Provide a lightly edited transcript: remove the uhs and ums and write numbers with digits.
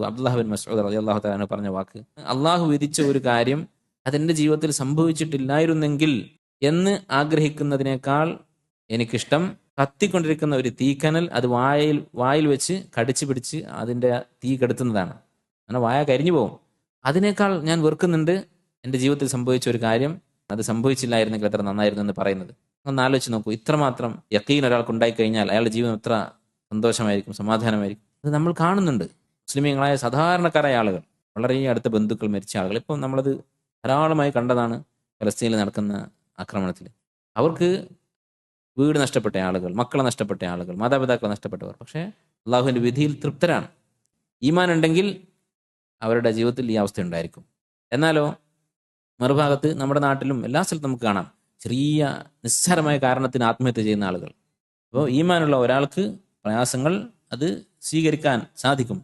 Abdullah bin Masood റളിയല്ലാഹു തആല അൻഹു പറഞ്ഞ വാക്ക്, അള്ളാഹു വിധിച്ച ഒരു കാര്യം അതെന്റെ ജീവിതത്തിൽ സംഭവിച്ചിട്ടില്ലായിരുന്നെങ്കിൽ എന്ന് ആഗ്രഹിക്കുന്നതിനേക്കാൾ എനിക്കിഷ്ടം കത്തിക്കൊണ്ടിരിക്കുന്ന ഒരു തീക്കനൽ അത് വായിൽ വെച്ച് കടിച്ചു പിടിച്ച് അതിൻ്റെ തീ കെടുത്തുന്നതാണ്. അങ്ങനെ വായ കരിഞ്ഞു പോകും. അതിനേക്കാൾ ഞാൻ വെറുക്കുന്നുണ്ട് എൻ്റെ ജീവിതത്തിൽ സംഭവിച്ച ഒരു കാര്യം അത് സംഭവിച്ചില്ലായിരുന്നെങ്കിൽ എത്ര നന്നായിരുന്നു എന്ന് പറയുന്നത്. ഒന്ന് ആലോചിച്ച് നോക്കൂ, ഇത്രമാത്രം യഖീൻ ഒരാൾക്ക് ഉണ്ടായിക്കഴിഞ്ഞാൽ അയാളുടെ ജീവിതം എത്ര സന്തോഷമായിരിക്കും, സമാധാനമായിരിക്കും. അത് നമ്മൾ കാണുന്നുണ്ട്. മുസ്ലിമീങ്ങളായ സാധാരണക്കാരായ ആളുകൾ, വളരെ അടുത്ത ബന്ധുക്കൾ മരിച്ച ആളുകൾ, ഇപ്പം നമ്മളത് ധാരാളമായി കണ്ടതാണ്. ഫലസ്തീനിൽ നടക്കുന്ന ആക്രമണത്തിൽ അവർക്ക് വീട് നഷ്ടപ്പെട്ട ആളുകൾ, മക്കളെ നഷ്ടപ്പെട്ട ആളുകൾ, മാതാപിതാക്കളെ നഷ്ടപ്പെട്ടവർ, പക്ഷേ അള്ളാഹുവിൻ്റെ വിധിയിൽ തൃപ്തരാണ്. ഈമാൻ ഉണ്ടെങ്കിൽ അവരുടെ ജീവിതത്തിൽ ഈ അവസ്ഥ ഉണ്ടായിരിക്കും. എന്നാലോ മറുഭാഗത്ത് നമ്മുടെ നാട്ടിലും എല്ലാ സ്ഥലത്തും നമുക്ക് കാണാം ചെറിയ നിസ്സാരമായ കാരണത്തിന് ആത്മഹത്യ ചെയ്യുന്ന ആളുകൾ. അപ്പോൾ ഈമാനുള്ള ഒരാൾക്ക് പ്രയാസങ്ങൾ അത് സ്വീകരിക്കാൻ സാധിക്കും.